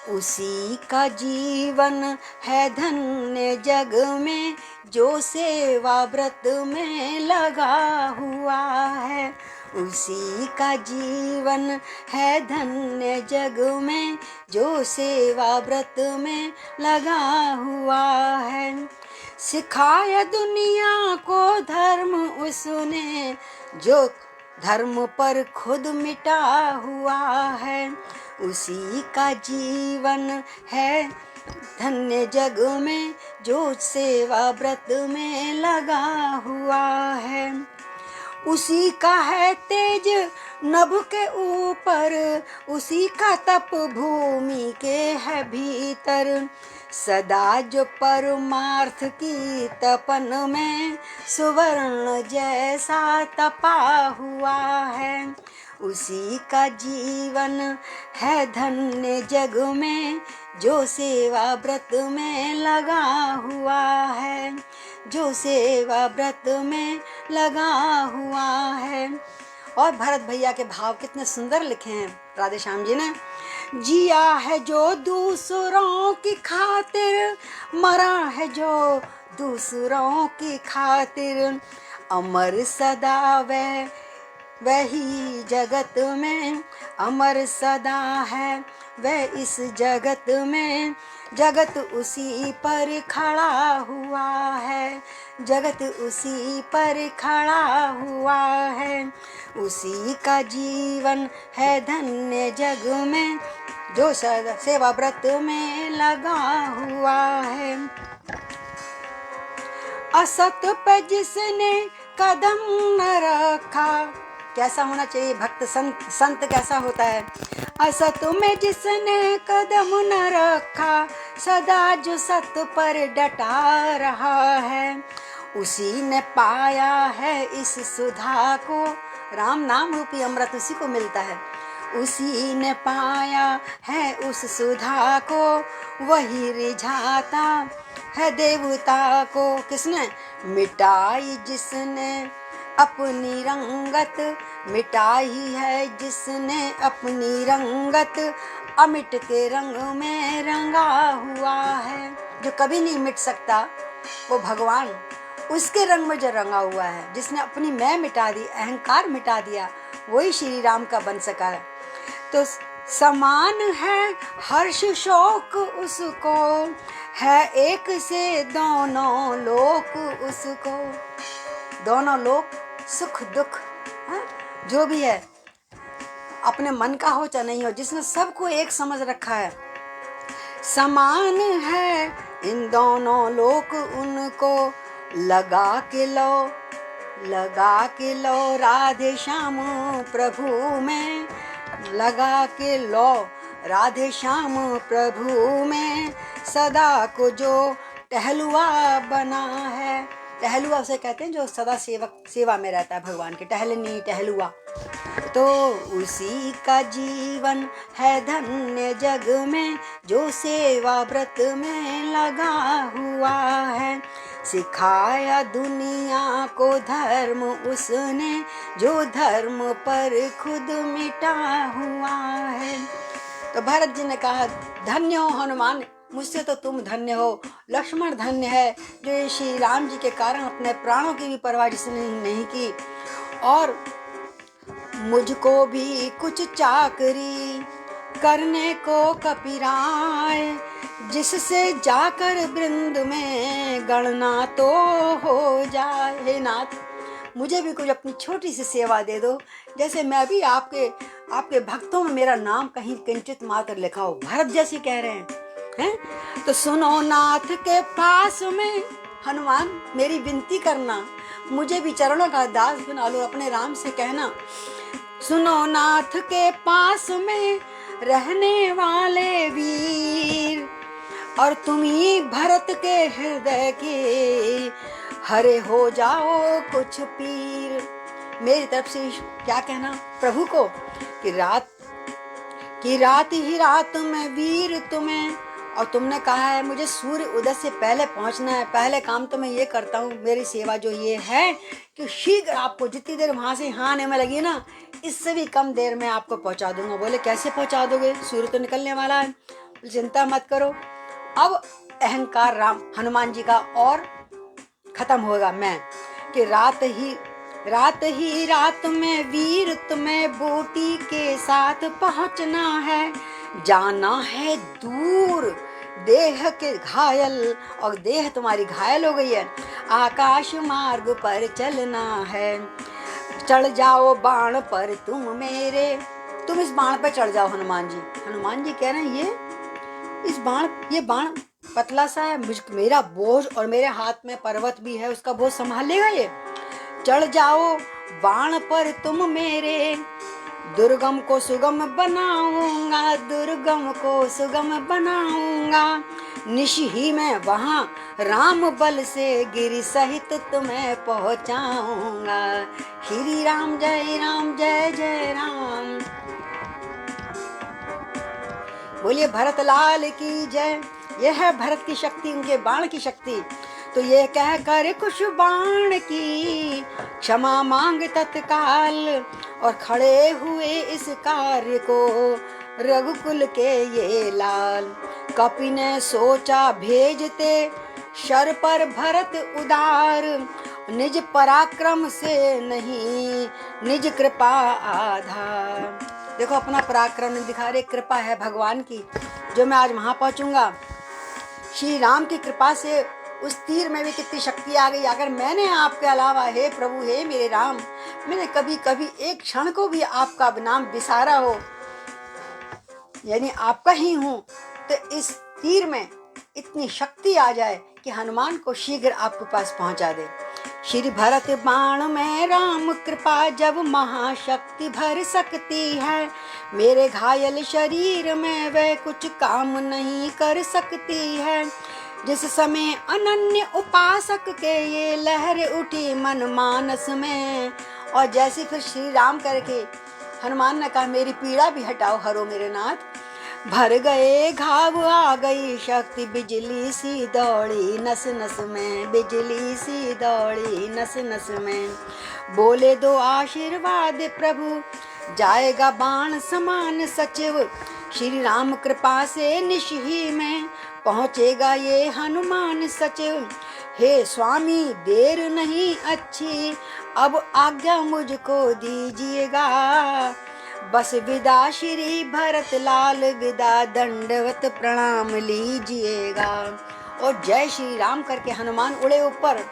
उसी का जीवन है धन्य जग में जो सेवा व्रत में लगा हुआ है। उसी का जीवन है धन्य जग में जो सेवा व्रत में लगा हुआ है। सिखाया दुनिया को धर्म उसने जो धर्म पर खुद मिटा हुआ है। उसी का जीवन है धन्य जग में जो सेवा व्रत में लगा हुआ है। उसी का है तेज नभ के ऊपर, उसी का तप भूमि के है भीतर। सदा जो परमार्थ की तपन में सुवर्ण जैसा तपा हुआ है, उसी का जीवन है धन्य जग में जो सेवा व्रत में लगा हुआ है, जो सेवा व्रत में लगा हुआ है। और भरत भैया के भाव कितने सुंदर लिखे हैं राधे श्याम जी ने। जिया है जो दूसरों की खातिर, मरा है जो दूसरों की खातिर, अमर सदा वही जगत में, अमर सदा है वह इस जगत में, जगत उसी पर खड़ा हुआ है, जगत उसी पर खड़ा हुआ है, उसी का जीवन है धन्य जग में जो सेवा व्रत में लगा हुआ है। असत पे जिसने कदम न रखा, कैसा होना चाहिए भक्त संत कैसा होता है। असत में जिसने कदम न रखा, सदा जो सत पर डटा रहा है, उसी ने पाया है इस सुधा को, राम नाम रूपी अमृत उसी को मिलता है, उसी ने पाया है उस सुधा को, वही रिझाता है देवता को। किसने मिटाई, जिसने अपनी रंगत, मिटाई है जिसने अपनी रंगत, अमिट के रंग में रंगा हुआ है। जो कभी नहीं मिट सकता वो भगवान, उसके रंग में जो रंगा हुआ है, जिसने अपनी मैं मिटा दी, अहंकार मिटा दिया, वही श्री राम का बन सका है। तो समान है हर्ष शोक उसको, है एक से दोनों लोक उसको, दोनों लोक सुख दुख, जो भी है अपने मन का हो चाहे नहीं हो, जिसने सबको एक समझ रखा है। समान है इन दोनों लोक उनको, लगा के लो, लगा के लो राधे श्याम प्रभु में, लगा के लो राधे श्याम प्रभु में, सदा को जो टहलुआ बना है। टहलुआ उसे कहते हैं जो सदा सेवा में रहता है भगवान के, टहलनी टहलुआ। तो उसी का जीवन है धन्य जग में जो सेवा व्रत में लगा हुआ है, सिखाया दुनिया को धर्म उसने जो धर्म पर खुद मिटा हुआ है। तो भरत जी ने कहा धन्य हो हनुमान, मुझसे तो तुम धन्य हो। लक्ष्मण धन्य है जो ये श्री राम जी के कारण अपने प्राणों की भी परवाह जिसने नहीं की, और मुझको भी कुछ चाकरी करने को कपिराए, जिससे जाकर वृंद में गणना तो हो जाए। हे नाथ, मुझे भी कुछ अपनी छोटी सी सेवा दे दो, जैसे मैं भी आपके भक्तों में मेरा नाम कहीं किंचित मात्र लिखा हो। भरत जैसे कह रहे हैं। तो सुनो नाथ के पास में हनुमान मेरी विनती करना, मुझे भी चरणों का दास बना लो। अपने राम से कहना, सुनो नाथ के पास में रहने वाले वीर, और तुम ही भरत के हृदय के हरे हो जाओ कुछ पीर। मेरी तरफ से क्या कहना प्रभु को कि रात ही रात में वीर तुम्हें, और तुमने कहा है मुझे सूर्य उदय से पहले पहुंचना है। पहले काम तो मैं ये करता हूँ, मेरी सेवा जो ये है कि शीघ्र आपको जितनी देर वहां से यहाँ आने में लगी ना, इससे भी कम देर में आपको पहुंचा दूंगा। बोले कैसे पहुंचा दोगे, सूर्य तो निकलने वाला है। चिंता मत करो। अब अहंकार राम हनुमान जी का और खत्म होगा। मैं कि रात ही रात में वीर तुम्हें बूटी के साथ पहुंचना है, जाना है दूर देह के घायल, और देह तुम्हारी घायल हो गई है, आकाश मार्ग पर चलना है। चढ़ जाओ बाण पर तुम मेरे, तुम इस बाण पर चढ़ जाओ। हनुमान जी कह रहे हैं ये बाण पतला सा है, मेरा बोझ और मेरे हाथ में पर्वत भी है, उसका बोझ संभाल लेगा ये। चढ़ जाओ बाण पर तुम मेरे, दुर्गम को सुगम बनाऊंगा, दुर्गम को सुगम बनाऊंगा। निश ही में वहाँ राम बल से गिरि सहित तुम्हें पहुँचाऊंगा। श्री राम जय जय राम। बोलिए भरत लाल की जय। यह है भरत की शक्ति, उनके बाण की शक्ति। तो ये कह कर कुछ बाण की क्षमा मांग तत्काल, और खड़े हुए इस कार्य को रघुकुल के ये लाल। कपि ने सोचा भेजते शर पर भरत उदार, निज पराक्रम से नहीं निज कृपा आधार। देखो अपना पराक्रम नहीं दिखा रहे, कृपा है भगवान की जो मैं आज वहां पहुंचूंगा। श्री राम की कृपा से उस तीर में भी कितनी शक्ति आ गई। अगर मैंने आपके अलावा, हे प्रभु हे मेरे राम, मैंने कभी कभी एक क्षण को भी आपका नाम विसारा हो, यानी आपका ही हूं, तो इस तीर में इतनी शक्ति आ जाए कि हनुमान को शीघ्र आपके पास पहुंचा दे। श्री भरत बाण में राम कृपा जब महाशक्ति भर सकती है, मेरे घायल शरीर में वह कुछ काम नहीं कर सकती है। जिस समय अनन्य उपासक के ये लहर उठी मन मानस में, और जैसे फिर श्री राम करके हनुमान ने कहा मेरी पीड़ा भी हटाओ हरो मेरे नाथ। भर गए घाव आ गई शक्ति, बिजली सी दौड़ी नस नस में, बिजली सी दौड़ी नस नस में। बोले दो आशीर्वाद प्रभु, जाएगा बाण समान सचिव। श्री राम कृपा से निश ही में पहुँचेगा ये हनुमान सचिव। हे स्वामी देर नहीं अच्छी, अब आज्ञा मुझको दीजिएगा। बस विदा श्री भरत लाल, विदा दंडवत प्रणाम लीजिएगा। और जय श्री राम करके हनुमान उड़े ऊपर।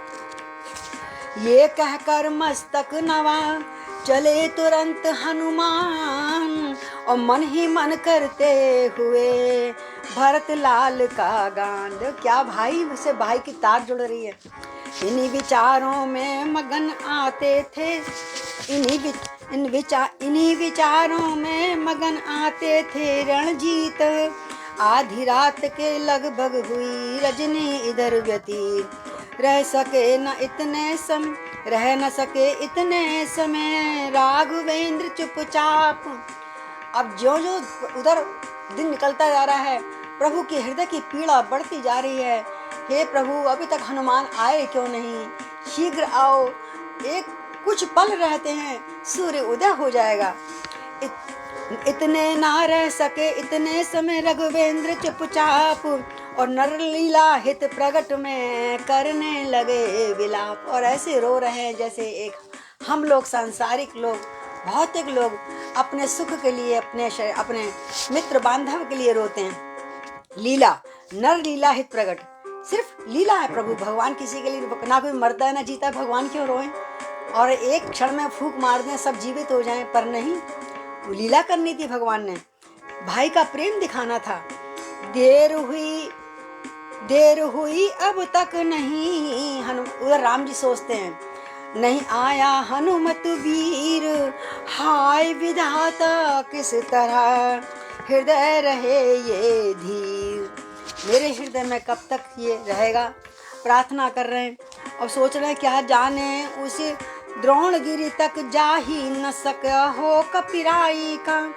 ये कहकर मस्तक नवा चले तुरंत हनुमान, और मन ही मन करते हुए भरत लाल का गान। क्या भाई से भाई की तार जुड़ रही है। इन्हीं विचारों में मगन आते थे, इन्हीं विचारों में मगन आते थे रणजीत। आधी रात के लगभग हुई रजनी इधर व्यतीत, रह न सके इतने समय राघवेंद्र चुपचाप। अब जो जो उधर दिन निकलता जा रहा है, प्रभु के हृदय की पीड़ा बढ़ती जा रही है। हे प्रभु अभी तक हनुमान आए क्यों नहीं, शीघ्र आओ, एक कुछ पल रहते हैं सूर्य उदय हो जाएगा। इतने ना रह सके इतने समय रघुवेंद्र चुपचाप, और नरलीला हित प्रगट में करने लगे विलाप। और ऐसे रो रहे हैं जैसे एक हम लोग सांसारिक लोग, भौतिक लोग अपने सुख के लिए, अपने मित्र बांधव के लिए रोते हैं। लीला, नर लीला हित प्रगट, सिर्फ लीला है प्रभु। भगवान किसी के लिए ना कोई मरता है ना जीता है, भगवान क्यों रोए। और एक क्षण में फूंक मार दें सब जीवित हो जाएं, पर नहीं, लीला करनी थी भगवान ने, भाई का प्रेम दिखाना था। देर हुई अब तक नहीं, उधर राम जी सोचते हैं नहीं आया हनुमत वीर, हाय विधाता किस तरह हृदय रहे ये धीर। मेरे हृदय में कब तक ये रहेगा, प्रार्थना कर रहे हैं और सोच रहे हैं क्या जाने उस द्रोणगिरि तक जा ही न सका हो कपिराई का,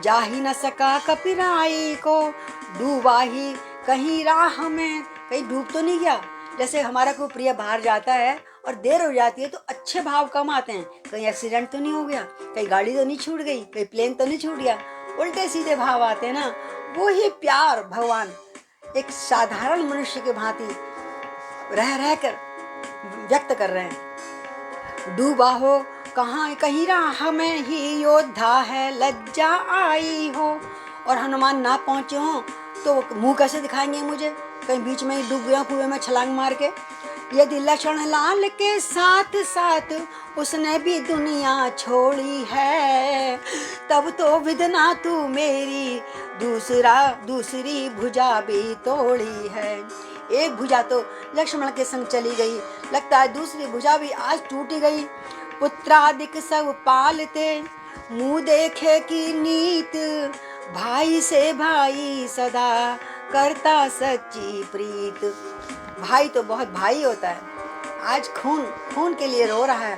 जा ही न सका कपिराई को, डूबा ही कहीं राह में, कहीं डूब तो नहीं गया। जैसे हमारा कोई प्रिय बाहर जाता है और देर हो जाती है तो अच्छे भाव कम आते हैं, कहीं एक्सीडेंट तो नहीं हो गया, कहीं गाड़ी तो नहीं छूट गई, कहीं प्लेन तो नहीं छूट गया, उल्टे सीधे भाव आते हैं ना। वो ही प्यार भगवान एक साधारण मनुष्य के भांति रह कर व्यक्त कर रहे हैं। डूबा हो कहाँ कहीं राह में ही योद्धा है लज्जा आई हो, और हनुमान ना पहुंचे हो तो मुंह कैसे दिखाएंगे मुझे, कहीं बीच में ही डूब गया कुएं में छलांग मार के। यदि लक्ष्मण लाल के साथ साथ उसने भी दुनिया छोड़ी है, तब तो विधना तू मेरी दूसरी भुजा भी तोड़ी है। एक भुजा तो लक्ष्मण के संग चली गई, लगता है दूसरी भुजा भी आज टूटी गई। पुत्रादिक सब पालते, मुँह देखे की नीत, भाई से भाई सदा करता सच्ची प्रीत। भाई तो बहुत भाई होता है, आज खून खून के लिए रो रहा है।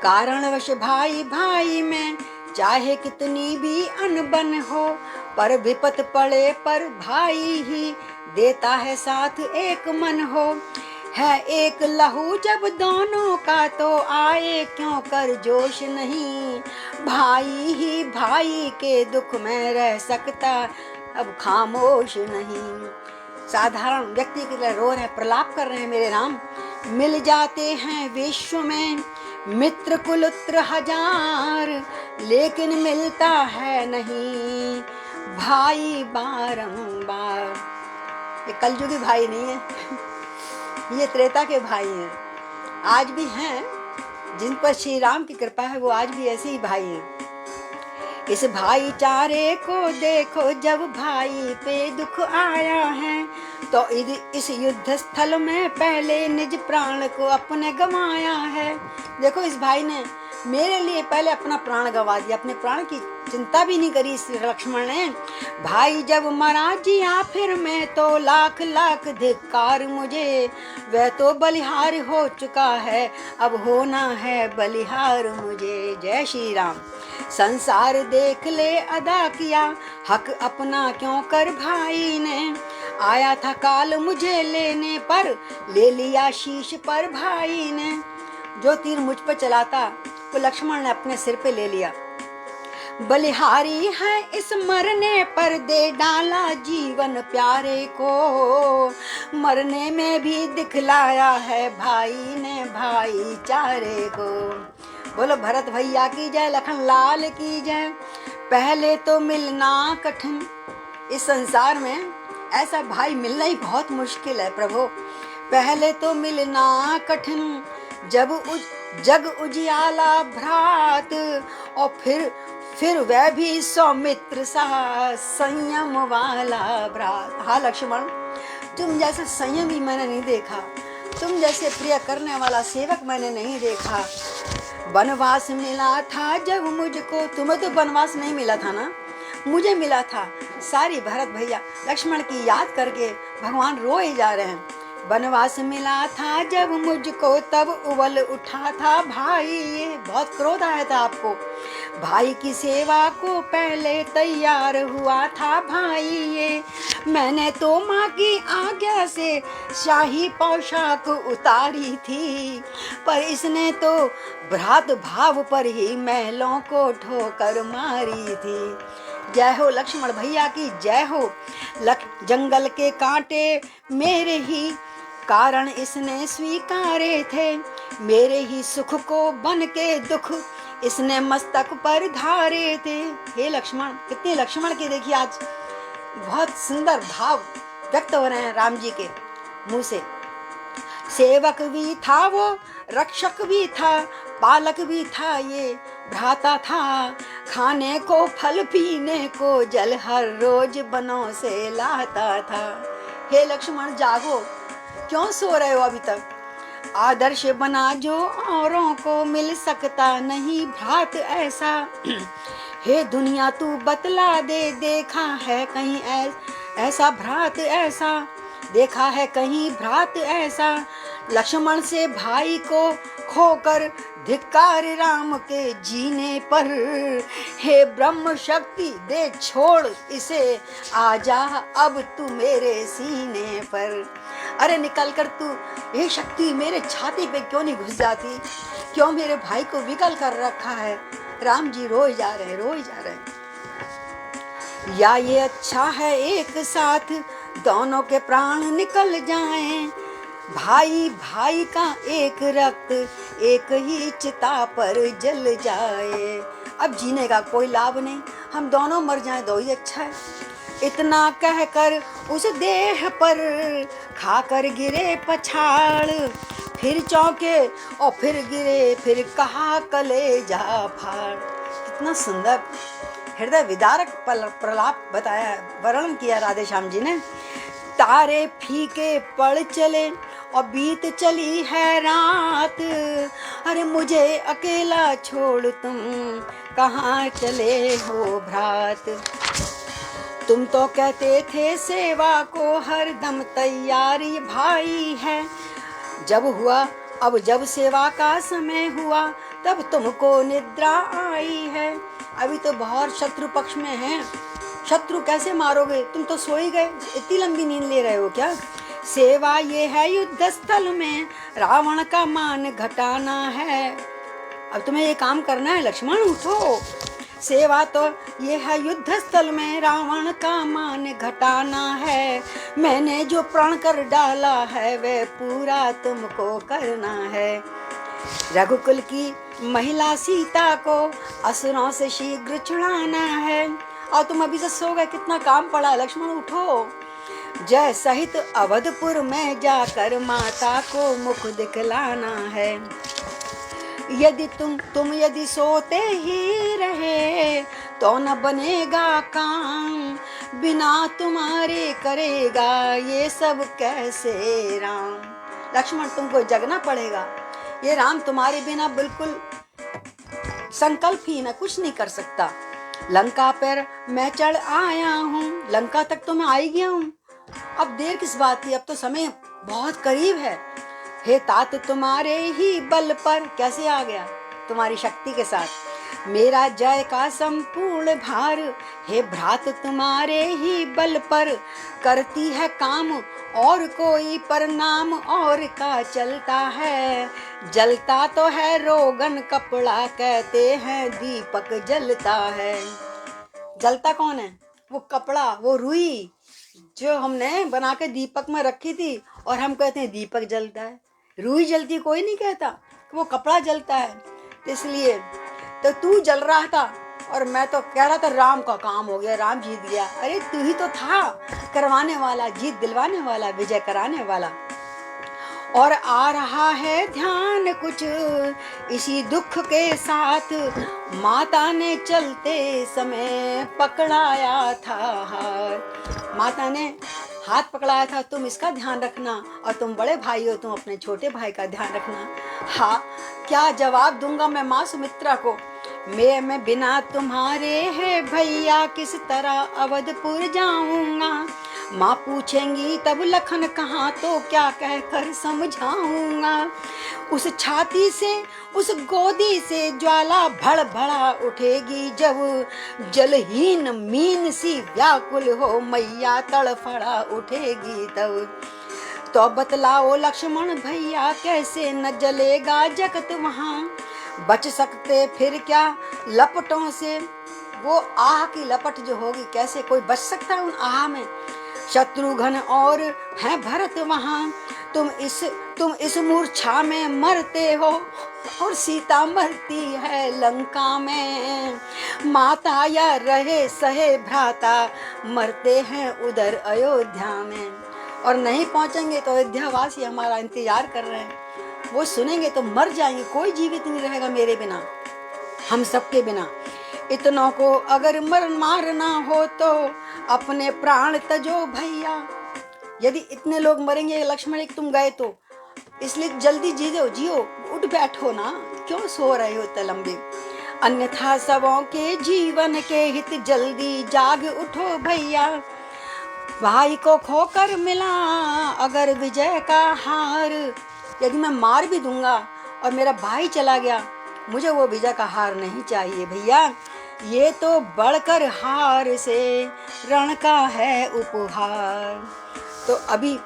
कारणवश भाई भाई में चाहे कितनी भी अनबन हो, पर विपत पड़े पर भाई ही देता है साथ, एक मन हो। है एक लहू जब दोनों का, तो आए क्यों कर जोश नहीं। भाई ही भाई के दुख में रह सकता, अब खामोश नहीं। साधारण व्यक्ति के लिए रो रहे, प्रलाप कर रहे हैं, मेरे राम। मिल जाते हैं विश्व में मित्र कुलत्र हजार, लेकिन मिलता है नहीं भाई बारंबार। ये कलयुगी भाई नहीं है, ये त्रेता के भाई हैं, आज भी हैं। जिन पर श्री राम की कृपा है वो आज भी ऐसे ही भाई हैं। इस भाईचारे को देखो, जब भाई पे दुख आया है, तो इस युद्ध स्थल में पहले निज प्राण को अपने गंवाया है। देखो इस भाई ने मेरे लिए पहले अपना प्राण गंवा दिया, अपने प्राण की चिंता भी नहीं करी इस लक्ष्मण ने। भाई जब मरा जिया फिर मैं तो लाख लाख धिक्कार मुझे, वह तो बलिहार हो चुका है, अब होना है बलिहार मुझे। जय श्री राम। संसार देख ले अदा किया, हक अपना क्यों कर भाई ने। आया था काल मुझे लेने पर, ले लिया शीश पर भाई ने। जो तीर मुझ पर चलाता वो लक्ष्मण ने अपने सिर पे ले लिया। बलिहारी है इस मरने पर, दे डाला जीवन प्यारे को। मरने में भी दिखलाया है भाई ने भाईचारे को। बोलो भरत भैया की जय, लखन लाल की जय। पहले तो मिलना कठिन, इस संसार में ऐसा भाई मिलना ही बहुत मुश्किल है प्रभु। पहले तो मिलना कठिन, जग उजियाला भ्रात, और फिर वह भी सौमित्र सा संयम वाला भ्रात। हाँ लक्ष्मण, तुम जैसा संयमी मैंने नहीं देखा, तुम जैसे प्रिय करने वाला सेवक मैंने नहीं देखा। वनवास मिला था जब मुझको, तुम्हें तो वनवास नहीं मिला था ना, मुझे मिला था। सारी भरत भैया लक्ष्मण की याद करके भगवान रोए जा रहे हैं। वनवास मिला था जब मुझको, तब उबल उठा था भाई, ये बहुत क्रोध आया था आपको। भाई की सेवा को पहले तैयार हुआ था भाई ये। मैंने तो माँ की आज्ञा से शाही पोशाक उतारी थी, पर इसने तो भ्रात भाव पर ही महलों को ठोकर मारी थी। जय हो लक्ष्मण भैया की जय हो। जंगल के कांटे मेरे ही कारण इसने स्वीकारे थे, मेरे ही सुख को बन के दुख इसने मस्तक पर धारे थे। हे लक्ष्मण, कितने लक्ष्मण के देखिए आज बहुत सुंदर भाव व्यक्त हो रहे हैं राम जी के मुंह से। सेवक भी था वो, रक्षक भी था, पालक भी था, ये भ्राता था। खाने को फल पीने को जल हर रोज बनों से लाता था। हे लक्ष्मण जागो, क्यों सो रहे हो अभी तक। आदर्श बना जो औरों को, मिल सकता नहीं भ्रात ऐसा। हे दुनिया तू बतला दे, देखा है कहीं ऐसा भ्रात ऐसा, देखा है कहीं भ्रात ऐसा। लक्ष्मण से भाई को खोकर धिक्कार राम के जीने पर। हे ब्रह्म शक्ति दे छोड़ इसे, आजा अब तू मेरे सीने पर। अरे निकल कर तू, ये शक्ति मेरे छाती पे क्यों नहीं घुस जाती, क्यों मेरे भाई को विकल कर रखा है। राम जी रोए जा रहे हैं, रोए जा रहे हैं। या ये अच्छा है एक साथ दोनों के प्राण निकल जाएं, भाई भाई का एक रक्त एक ही चिता पर जल जाए। अब जीने का कोई लाभ नहीं, हम दोनों मर जाएं तो ही अच्छा है। इतना कहकर उस देह पर खाकर गिरे पछाड़, फिर चौंके और फिर गिरे, फिर कहा कलेजा फाड़। कितना सुंदर हृदय विदारक प्रलाप बताया, वर्णन किया राधे श्याम जी ने। तारे फीके पड़ चले और बीत चली है रात, अरे मुझे अकेला छोड़ तुम कहाँ चले हो भ्रात। तुम तो कहते थे सेवा को हर दम तैयारी भाई है, अब जब सेवा का समय हुआ तब तुमको निद्रा आई है। अभी तो बहुत शत्रु पक्ष में हैं, शत्रु कैसे मारोगे, तुम तो सो ही गए, इतनी लंबी नींद ले रहे हो क्या। सेवा ये है युद्ध स्थल में रावण का मान घटाना है। अब तुम्हें ये काम करना है लक्ष्मण, उठो। सेवा तो ये है युद्ध स्थल में रावण का मान घटाना है। मैंने जो प्रण कर डाला है वह पूरा तुमको करना है। रघुकुल की महिला सीता को असुरों से शीघ्र छुड़ाना है। और तुम अभी से सो गए, कितना काम पड़ा है लक्ष्मण, उठो। जय सहित अवधपुर में जाकर माता को मुख दिखलाना है। यदि तुम यदि सोते ही रहे तो न बनेगा काम, बिना तुम्हारे करेगा ये सब कैसे राम। लक्ष्मण तुमको जगना पड़ेगा, ये राम तुम्हारे बिना बिल्कुल संकल्पहीन है, कुछ नहीं कर सकता। लंका पर मैं चढ़ आया हूँ, लंका तक तो मैं आ ही गया हूँ, अब देर किस बात की, अब तो समय बहुत करीब है। हे तात तुम्हारे ही बल पर, कैसे आ गया, तुम्हारी शक्ति के साथ। मेरा जय का संपूर्ण भार, हे भ्रात तुम्हारे ही बल पर करती है काम, और कोई परिणाम और का चलता है। जलता तो है रोगन कपड़ा, कहते हैं दीपक जलता है। जलता कौन है, वो कपड़ा, वो रुई जो हमने बना के दीपक में रखी थी, और हम कहते हैं दीपक जलता है। रुई जलती कोई नहीं कहता, वो कपड़ा जलता है। तो इसलिए तो तू जल रहा था और मैं तो कह रहा था राम का काम हो गया, राम जीत गया। अरे तू ही तो था करवाने वाला, जीत दिलवाने वाला, विजय कराने वाला। और आ रहा है ध्यान कुछ इसी दुख के साथ, माता ने चलते समय पकड़ाया था हाथ। माता ने हाथ पकड़ाया था, तुम इसका ध्यान रखना, और तुम बड़े भाई हो, तुम अपने छोटे भाई का ध्यान रखना। हाँ, क्या जवाब दूंगा मैं माँ सुमित्रा को, मैं बिना तुम्हारे है भैया किस तरह अवधपुर जाऊंगा। माँ पूछेंगी तब लखन कहाँ, तो क्या कहकर समझाऊंगा। उस छाती से उस गोदी से ज्वाला भड़ भड़ा उठेगी, जब जलहीन मीन सी व्याकुल हो मैया तड़फड़ा उठेगी तब। तो बतलाओ लक्ष्मण भैया कैसे न जलेगा जगत वहाँ, बच सकते फिर क्या लपटों से, वो आह की लपट जो होगी, कैसे कोई बच सकता है उन आह में। शत्रुघ्न और हैं भरत वहाँ, तुम इस मूर्छा में मरते हो, और सीता मरती है लंका में। माता या रहे सहे भ्राता मरते हैं उधर अयोध्या में। और नहीं पहुंचेंगे तो अयोध्यावासी हमारा इंतजार कर रहे हैं, वो सुनेंगे तो मर जाएंगे, कोई जीवित नहीं रहेगा मेरे बिना, हम सबके बिना। इतनों को अगर मारना हो तो अपने प्राण तजो भैया। यदि इतने लोग मरेंगे लक्ष्मण एक तुम गए तो, इसलिए जल्दी जियो, उठ बैठो ना, क्यों सो रहे हो इतने लंबे। अन्यथा सबों के जीवन के हित जल्दी जाग उठो भैया। भाई को खोकर मिला अगर विजय का हार, यदि मैं मार भी दूंगा और मेरा भाई चला गया, मुझे वो विजय का हार नहीं चाहिए भैया। ये तो बढ़कर हार से रण का है उपहार। तो अभी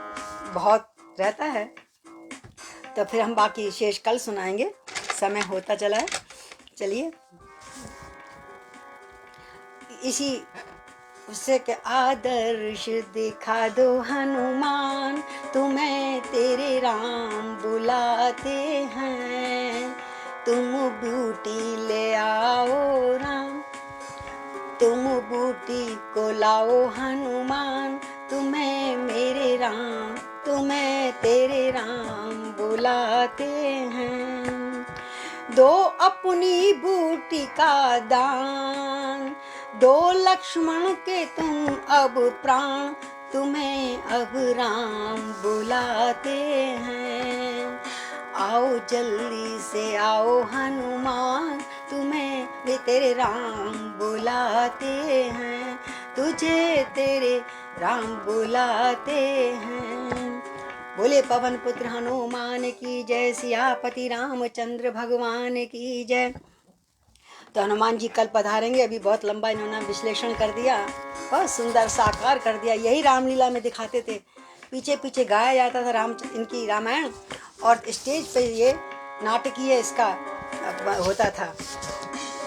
बहुत रहता है, तो फिर हम बाकी शेष कल सुनाएंगे, समय होता चला है। चलिए इसी उससे के आदर्श दिखा दो हनुमान, तुम्हें तेरे राम बुलाते हैं। तुम बूटी ले आओ राम, तुम बूटी को लाओ हनुमान, तुम्हें मेरे राम, तुम्हें तेरे राम बुलाते हैं। दो अपनी बूटी का दान, दो लक्ष्मण के तुम अब प्राण, तुम्हें अब राम बुलाते हैं। आओ जल्दी से आओ हनुमान, तुम्हें भी तेरे राम बुलाते हैं, तुझे तेरे राम बुलाते हैं। बोले पवन पुत्र हनुमान की जय, सियापति रामचंद्र भगवान की जय। तो हनुमान जी कल पधारेंगे। अभी बहुत लंबा इन्होंने विश्लेषण कर दिया, बहुत सुंदर साकार कर दिया। यही रामलीला में दिखाते थे, पीछे पीछे गाया जाता था इनकी रामायण, और स्टेज पे ये नाटकीय इसका होता था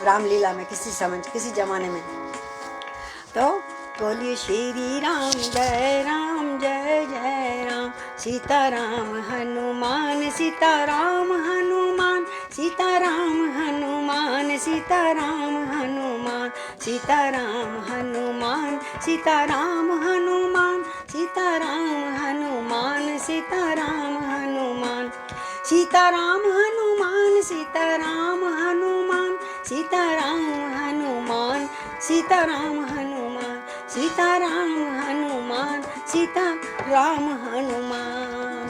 रामलीला में किसी जमाने में। तो बोलिए श्री राम जय जय राम, सीताराम हनुमान सीताराम हनुमान, सीताराम हनुमान सीताराम हनुमान, सीताराम हनुमान सीताराम हनुमान, सीताराम हनुमान सीताराम हनुमान, सीताराम हनुमान सीताराम हनुमान, सीताराम हनुमान सीताराम हनुमान, सीताराम हनुमान सीताराम हनुमान।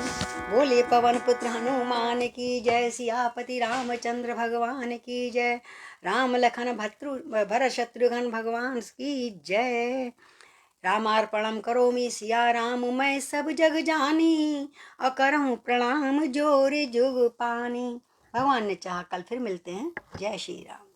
बोले पवन पुत्र हनुमान की जय, सियापति रामचंद्र भगवान की जय, राम लखन भरत शत्रुघ्न भगवान की जय। रामार्पणम करोमि सिया राम मैं सब जग जानी, अकरहूँ प्रणाम जोर जुग पानी। भगवान ने चाहा कल फिर मिलते हैं। जय श्री राम।